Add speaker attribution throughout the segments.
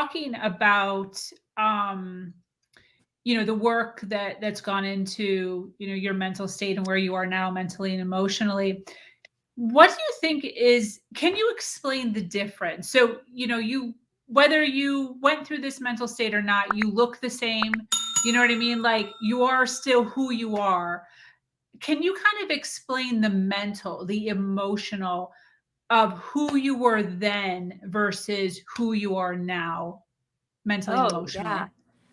Speaker 1: talking about, the work that's gone into, your mental state and where you are now mentally and emotionally. What do you think can you explain the difference? So, whether you went through this mental state or not, you look the same. You know what I mean? Like you are still who you are. Can you kind of explain the mental, the emotional of who you were then versus who you are now, mentally and
Speaker 2: Oh, yeah.
Speaker 1: emotionally?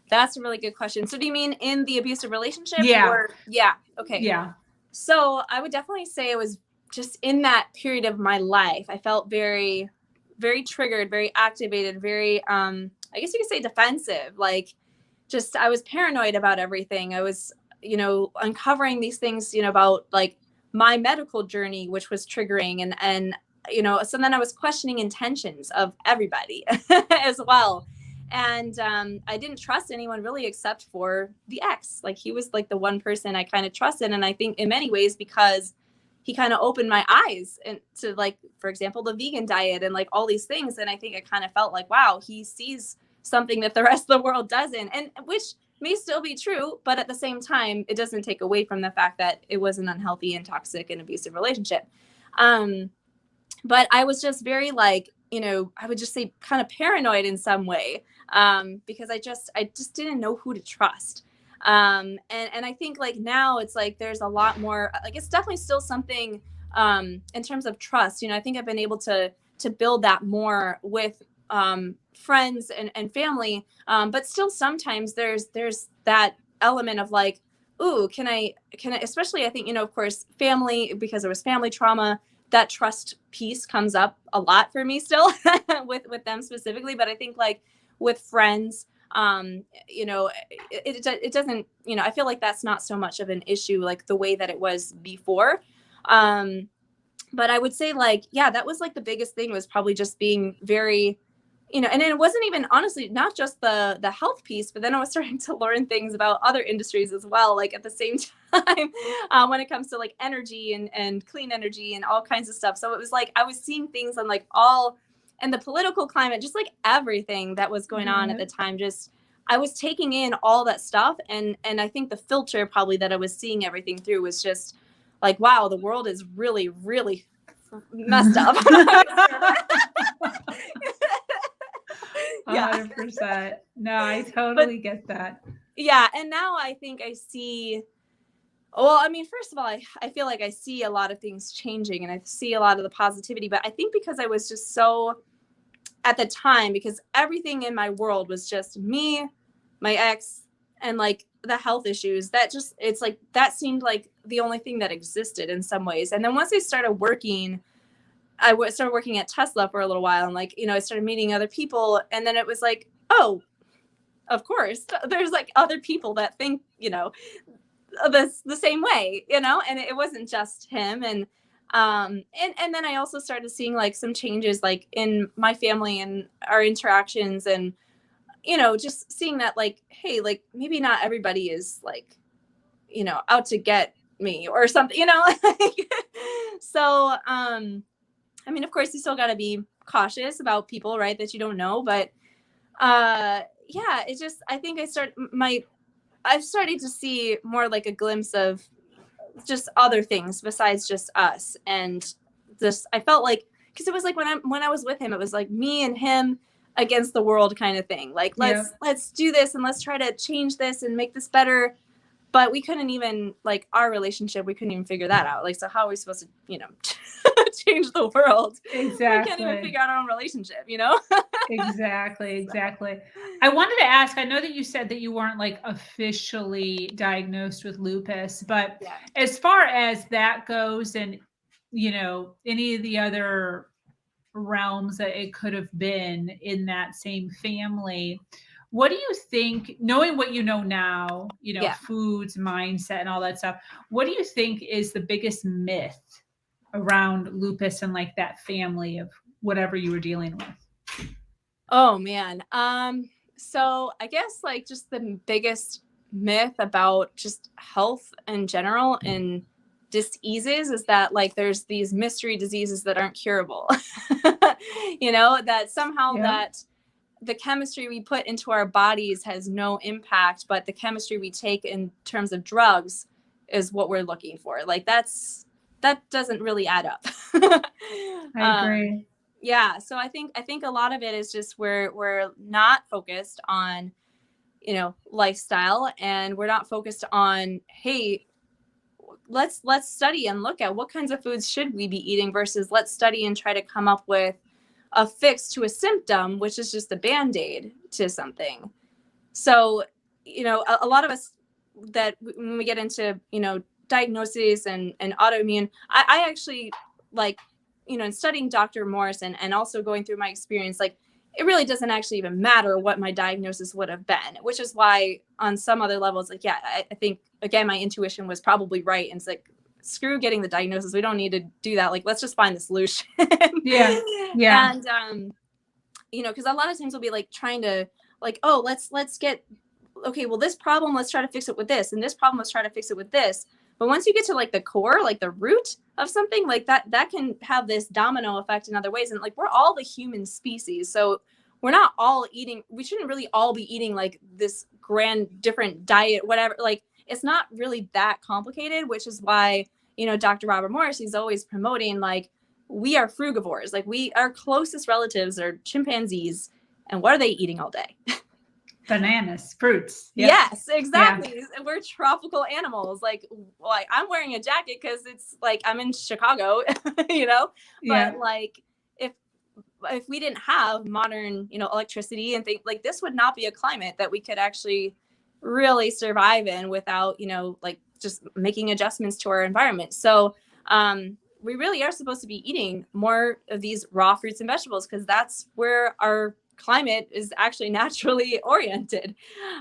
Speaker 2: That's a really good question. So do you mean in the abusive relationship
Speaker 1: Yeah.
Speaker 2: or yeah, okay.
Speaker 1: Yeah.
Speaker 2: So I would definitely say it was just in that period of my life. I felt very, very triggered, very activated, very I guess you could say defensive. Like just I was paranoid about everything. I was, uncovering these things, about like my medical journey, which was triggering and so then I was questioning intentions of everybody as well. And I didn't trust anyone really except for the ex. Like he was like the one person I kind of trusted, and I think in many ways because he kind of opened my eyes and to like, for example, the vegan diet and like all these things. And I think I kind of felt like, wow, he sees something that the rest of the world doesn't, and which may still be true, but at the same time, it doesn't take away from the fact that it was an unhealthy and toxic and abusive relationship. Um, but I was just very like, I would just say kind of paranoid in some way, because I just didn't know who to trust. And I think like now it's like there's a lot more, like it's definitely still something in terms of trust. I think I've been able to build that more with friends and family, but still sometimes there's that element of like, ooh, can I, especially I think, of course, family, because there was family trauma, that trust piece comes up a lot for me still with them specifically. But I think like with friends, it doesn't, I feel like that's not so much of an issue like the way that it was before. Um, but I would say like, yeah, that was like the biggest thing was probably just being very, and it wasn't even honestly not just the health piece, but then I was starting to learn things about other industries as well, like at the same time, when it comes to like energy and clean energy and all kinds of stuff. So it was like I was seeing things on like all, and the political climate, just like everything that was going on at the
Speaker 1: Right.
Speaker 2: time. Just I was taking in all that stuff, and I think the filter probably that I was seeing everything through was just like, wow, the world is really, really messed up. Yeah.
Speaker 1: 100%. No, I
Speaker 2: But
Speaker 1: totally get that.
Speaker 2: yeah, and now I think I see, well, I mean, first of all, I feel like I see a lot of things changing and I see a lot of the positivity, but I think because I was just so at the time, because everything in my world was just me, my ex, and like the health issues, that just, it's like that seemed like the only thing that existed in some ways. And then once I started working, started working at Tesla for a little while, and like, I started meeting other people, and then it was like, oh, of course there's like other people that think, the same way, and it wasn't just him. And then I also started seeing like some changes like in my family and our interactions, and just seeing that like, hey, like maybe not everybody is like, out to get me or something, like, so I mean, of course you still got to be cautious about people, right, that you don't know, but yeah, it just, I think I've started to see more like a glimpse of just other things besides just us. And this, I felt like, because it was like when I was with him, it was like me and him against the world kind of thing. Like,
Speaker 1: Yep.
Speaker 2: let's do this and let's try to change this and make this better. But we couldn't even, like, our relationship, we couldn't even figure that out. Like, so how are we supposed to, change the world? We can't even
Speaker 1: Exactly.
Speaker 2: figure out our own relationship?
Speaker 1: Exactly,
Speaker 2: So,
Speaker 1: exactly. I wanted to ask, I know that you said that you weren't like officially diagnosed with lupus, but
Speaker 2: yeah.
Speaker 1: as far as that goes and any of the other realms that it could have been in that same family, what do you think, knowing what you know now,
Speaker 2: Yeah.
Speaker 1: foods, mindset, and all that stuff, what do you think is the biggest myth around lupus and like that family of whatever you were dealing with?
Speaker 2: Oh man. So I guess like just the biggest myth about just health in general and diseases is that like there's these mystery diseases that aren't curable. That somehow
Speaker 1: Yep.
Speaker 2: that the chemistry we put into our bodies has no impact, but the chemistry we take in terms of drugs is what we're looking for. Like that doesn't really add up.
Speaker 1: I agree.
Speaker 2: Yeah. So I think a lot of it is just we're not focused on, lifestyle, and we're not focused on, hey, let's study and look at what kinds of foods should we be eating versus let's study and try to come up with a fix to a symptom, which is just a Band-Aid to something. So, a lot of us that when we get into, diagnoses and autoimmune, I actually like, in studying Dr. Morris and also going through my experience, like it really doesn't actually even matter what my diagnosis would have been, which is why on some other levels, like, yeah, I think, again, my intuition was probably right. And it's like, screw getting the diagnosis. We don't need to do that. Like, let's just find the solution.
Speaker 1: Yeah. Yeah.
Speaker 2: And, because a lot of times we'll be like trying to like, oh, let's get, okay, well, this problem, let's try to fix it with this. And this problem, let's try to fix it with this. But once you get to like the core, like the root of something like that can have this domino effect in other ways. And like, we're all the human species. So we're not all eating, we shouldn't really all be eating like this grand different diet, whatever. Like, it's not really that complicated, which is why, Dr. Robert Morris, he's always promoting, like, we are frugivores. Like, our closest relatives are chimpanzees. And what are they eating all day?
Speaker 1: Bananas, fruits.
Speaker 2: Yep. Yes, exactly. Yeah. We're tropical animals. Like I'm wearing a jacket because it's like I'm in Chicago, But like if we didn't have modern, electricity and things like this, would not be a climate that we could actually really survive in without, like just making adjustments to our environment. So we really are supposed to be eating more of these raw fruits and vegetables because that's where our climate is actually naturally oriented.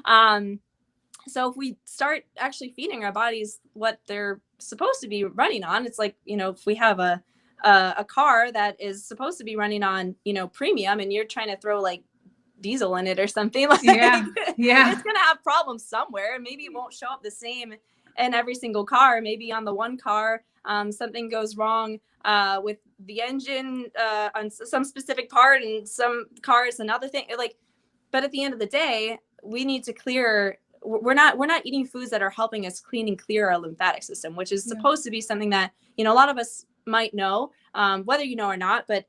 Speaker 2: So if we start actually feeding our bodies what they're supposed to be running on, it's like, if we have a car that is supposed to be running on, premium, and you're trying to throw like diesel in it or something, like it's going to have problems somewhere. Maybe it won't show up the same in every single car. Maybe on the one car, something goes wrong with the engine on some specific part, and some cars another thing. Like, but at the end of the day, we need to clear. We're not eating foods that are helping us clean and clear our lymphatic system, which is supposed to be something that a lot of us might know, whether you know or not. But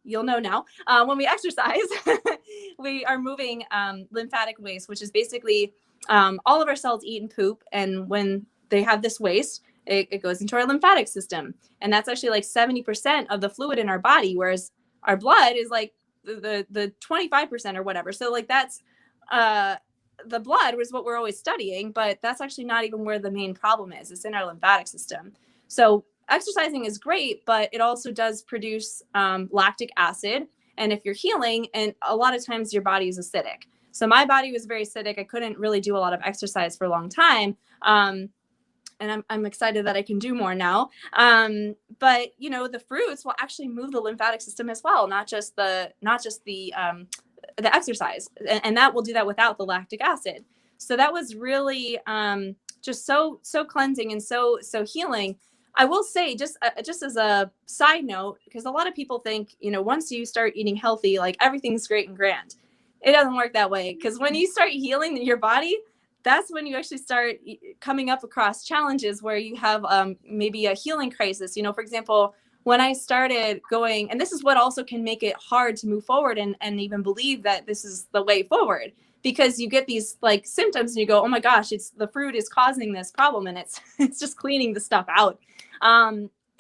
Speaker 2: you'll know now. When we exercise, we are moving lymphatic waste, which is basically all of our cells eat and poop, and when they have this waste, it goes into our lymphatic system. And that's actually like 70% of the fluid in our body, whereas our blood is like the 25% or whatever. So like that's the blood was what we're always studying, but that's actually not even where the main problem is. It's in our lymphatic system. So exercising is great, but it also does produce lactic acid. And if you're healing, and a lot of times your body is acidic. So my body was very acidic. I couldn't really do a lot of exercise for a long time. And I'm excited that I can do more now. But the fruits will actually move the lymphatic system as well, not just the exercise, and that will do that without the lactic acid. So that was really just so cleansing and so healing. I will say, just as a side note, because a lot of people think, once you start eating healthy, like everything's great and grand. It doesn't work that way, because when you start healing your body, that's when you actually start coming up across challenges where you have maybe a healing crisis. For example, when I started going, and this is what also can make it hard to move forward and even believe that this is the way forward, because you get these like symptoms and you go, oh my gosh, it's the fruit is causing this problem, and it's just cleaning the stuff out.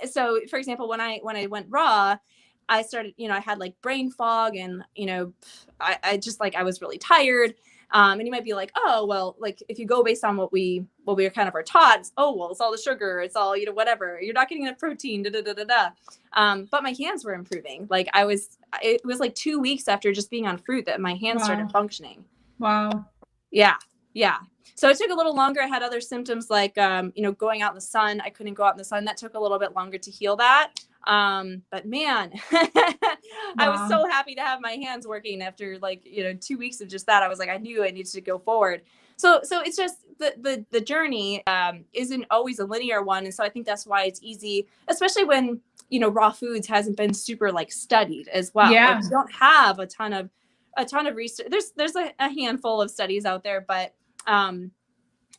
Speaker 2: So for example, when I went raw, I started, I had like brain fog, and, I just like, I was really tired. And you might be like, oh, well, like if you go based on what we are kind of are taught, it's, oh, well, it's all the sugar, it's all, whatever, you're not getting enough protein, but my hands were improving. Like it was like 2 weeks after just being on fruit that my hands started functioning.
Speaker 1: Wow.
Speaker 2: Yeah. So it took a little longer. I had other symptoms like, going out in the sun. I couldn't go out in the sun. That took a little bit longer to heal that. But man, I was so happy to have my hands working after 2 weeks of just that. I was like, I knew I needed to go forward. So it's just the journey isn't always a linear one. And so I think that's why it's easy, especially when, raw foods hasn't been super like studied as well.
Speaker 1: Yeah.
Speaker 2: Like, you don't have a ton of a ton of research. There's a handful of studies out there, but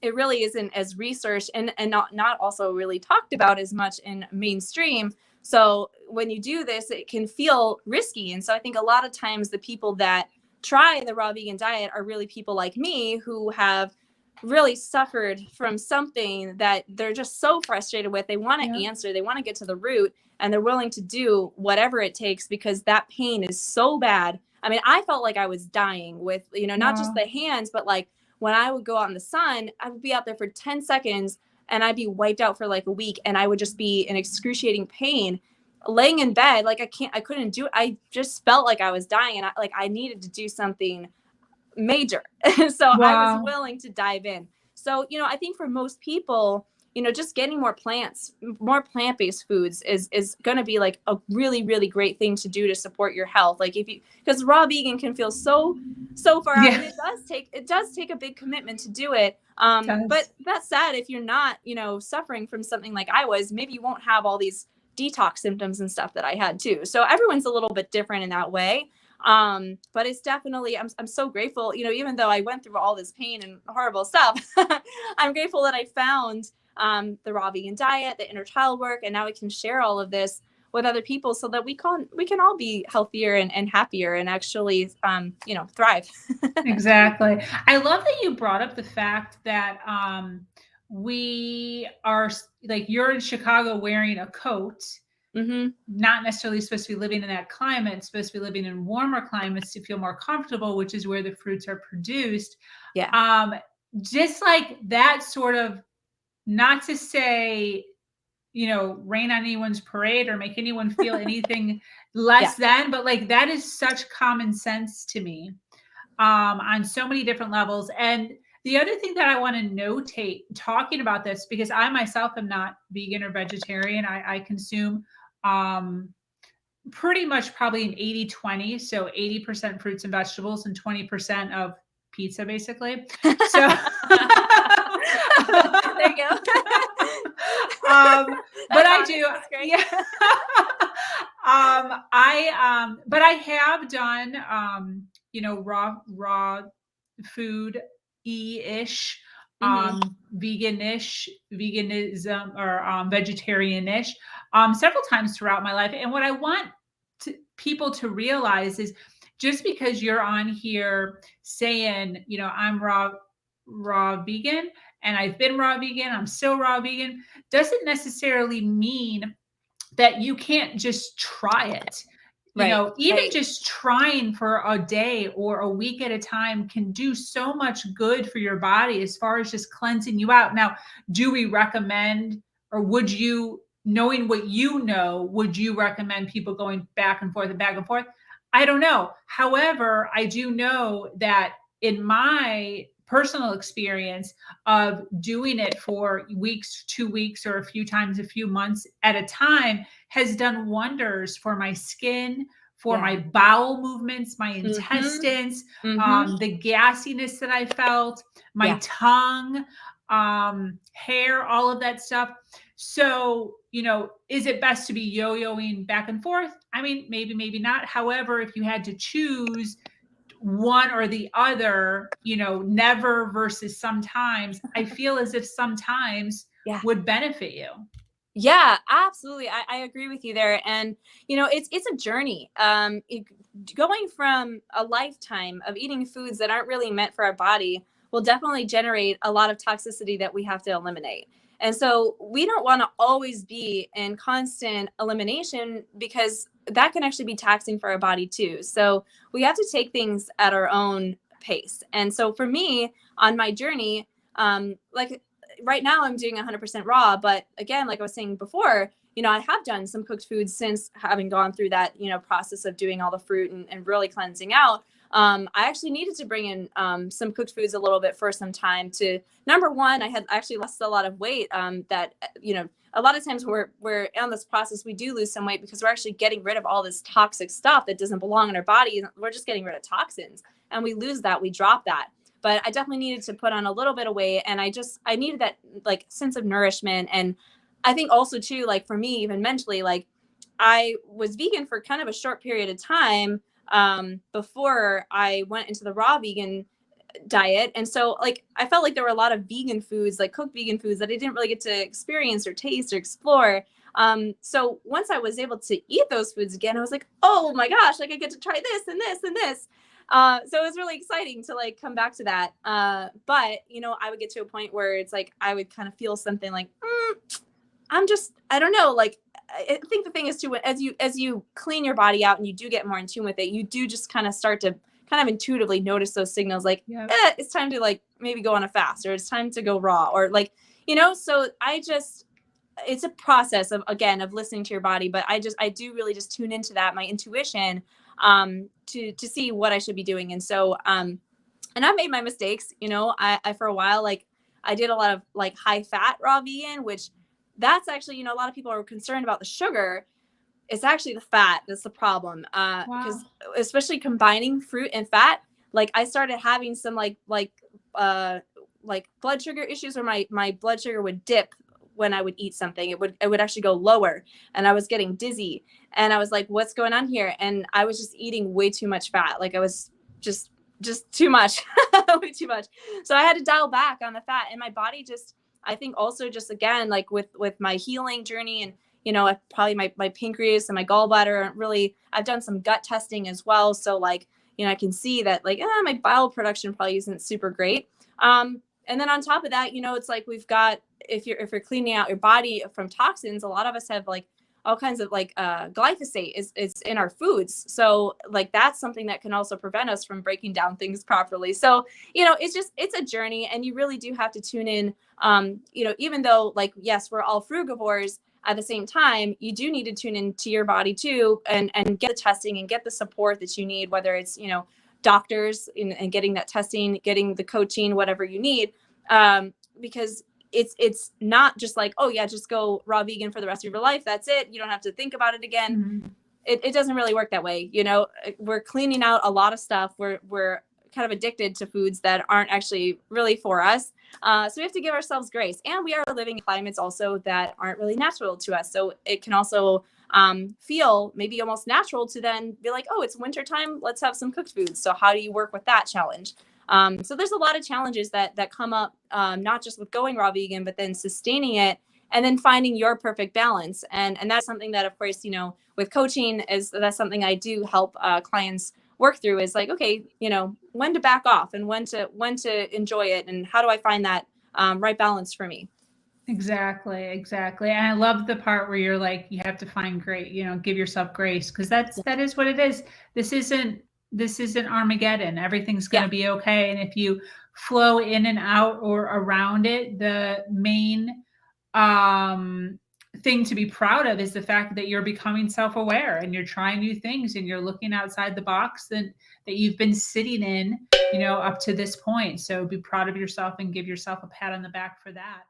Speaker 2: it really isn't as researched and not also really talked about as much in mainstream. So when you do this, it can feel risky. And so I think a lot of times the people that try the raw vegan diet are really people like me who have really suffered from something that they're just so frustrated with. They want to answer, they want to get to the root, and they're willing to do whatever it takes because that pain is so bad. I mean, I felt like I was dying with, not just the hands, but like when I would go out in the sun, I would be out there for 10 seconds and I'd be wiped out for like a week, and I would just be in excruciating pain laying in bed. Like I couldn't do it. I just felt like I was dying, and I needed to do something major. So I was willing to dive in. So, I think for most people, just getting more plant-based foods is going to be like a really, really great thing to do to support your health. Like because raw vegan can feel so far out, and it does take a big commitment to do it. But that said, if you're not, suffering from something like I was, maybe you won't have all these detox symptoms and stuff that I had too. So everyone's a little bit different in that way. But it's definitely, I'm so grateful, even though I went through all this pain and horrible stuff, I'm grateful that I found, the raw vegan diet, the inner child work, and now we can share all of this with other people so that we can all be healthier and happier and actually, thrive.
Speaker 1: Exactly. I love that you brought up the fact that, we are like, you're in Chicago wearing a coat, not necessarily supposed to be living in that climate, supposed to be living in warmer climates to feel more comfortable, which is where the fruits are produced.
Speaker 2: Yeah.
Speaker 1: Just like that sort of, not to say, rain on anyone's parade or make anyone feel anything less than, but like that is such common sense to me, on so many different levels. And the other thing that I want to notate talking about this, because I myself am not vegan or vegetarian, I consume, pretty much probably an 80-20. So 80% fruits and vegetables and 20% of pizza, basically. So
Speaker 2: there you go.
Speaker 1: But I do. Yeah. But I have done, raw food ish, veganism or vegetarian-ish, several times throughout my life. And what I want people to realize is, just because you're on here saying, I'm raw vegan and I've been raw vegan, I'm still raw vegan, doesn't necessarily mean that you can't just try it. Even just trying for a day or a week at a time can do so much good for your body as far as just cleansing you out. Now, do we recommend, or would you, knowing what would you recommend people going back and forth and back and forth? I don't know. However, I do know that in my personal experience of doing it for weeks, 2 weeks, or a few times, a few months at a time, has done wonders for my skin, for my bowel movements, my intestines, the gassiness that I felt, my tongue, hair, all of that stuff. So, is it best to be yo-yoing back and forth? I mean, maybe, maybe not. However, if you had to choose one or the other, never versus sometimes, I feel as if sometimes would benefit you.
Speaker 2: Yeah, absolutely. I agree with you there. And, it's a journey. Going from a lifetime of eating foods that aren't really meant for our body will definitely generate a lot of toxicity that we have to eliminate. And so we don't want to always be in constant elimination, because that can actually be taxing for our body too. So we have to take things at our own pace. And so for me on my journey, like right now I'm doing 100% raw, but again, like I was saying before, I have done some cooked foods since having gone through that, process of doing all the fruit and really cleansing out. I actually needed to bring in some cooked foods a little bit for some time to, number one, I had actually lost a lot of weight, that, a lot of times we're on this process, we do lose some weight because we're actually getting rid of all this toxic stuff that doesn't belong in our body. We're just getting rid of toxins, and we lose that, we drop that. But I definitely needed to put on a little bit of weight, and I needed that like sense of nourishment. And I think also too, like for me, even mentally, like I was vegan for kind of a short period of time, before I went into the raw vegan diet. And so like I felt like there were a lot of vegan foods, like cooked vegan foods, that I didn't really get to experience or taste or explore. So once I was able to eat those foods again, I was like, oh my gosh, like I get to try this and this and this. So it was really exciting to like come back to that. But you know, I would get to a point where it's like I would kind of feel something like, I don't know, like I think the thing is too, as you clean your body out and you do get more in tune with it, you do just kind of start to kind of intuitively notice those signals, like it's time to like maybe go on a fast, or it's time to go raw, or like, you know. So it's a process of, again, of listening to your body, but I do really just tune into that, my intuition, to see what I should be doing. And so and I've made my mistakes, you know. I for a while, like I did a lot of like high fat raw vegan, which that's actually, you know, a lot of people are concerned about the sugar. It's actually the fat that's the problem. Because especially combining fruit and fat, like I started having some like blood sugar issues, where my blood sugar would dip when I would eat something. It would actually go lower, and I was getting dizzy, and I was like, what's going on here? And I was just eating way too much fat. Like I was just too much, way too much. So I had to dial back on the fat, and my body just, I think also just, again, like with my healing journey, and you know, probably my pancreas and my gallbladder aren't really, I've done some gut testing as well. So like, you know, I can see that like, my bile production probably isn't super great. And then on top of that, you know, it's like we've got, if you're cleaning out your body from toxins, a lot of us have like all kinds of like glyphosate is in our foods. So like that's something that can also prevent us from breaking down things properly. So, you know, it's a journey, and you really do have to tune in. You know, even though like, yes, we're all frugivores, at the same time, you do need to tune into your body too, and get the testing and get the support that you need, whether it's, you know, doctors and getting that testing, getting the coaching, whatever you need. Because it's not just like, oh yeah, just go raw vegan for the rest of your life. That's it. You don't have to think about it again.
Speaker 1: Mm-hmm.
Speaker 2: It doesn't really work that way. You know, we're cleaning out a lot of stuff. We're kind of addicted to foods that aren't actually really for us. So we have to give ourselves grace, and we are living in climates also that aren't really natural to us. So it can also feel maybe almost natural to then be like, oh, it's wintertime, let's have some cooked foods. So how do you work with that challenge? So there's a lot of challenges that come up, not just with going raw vegan, but then sustaining it, and then finding your perfect balance. And that's something that, of course, you know, with coaching, that's something I do help clients work through, is like, okay, you know, when to back off and when to enjoy it, and how do I find that right balance for me.
Speaker 1: Exactly. And I love the part where you're like, you have to find great, you know, give yourself grace, because that is what it is. This isn't Armageddon. Everything's going to be okay. And if you flow in and out or around it, the main thing to be proud of is the fact that you're becoming self-aware and you're trying new things and you're looking outside the box that you've been sitting in, you know, up to this point. So be proud of yourself and give yourself a pat on the back for that.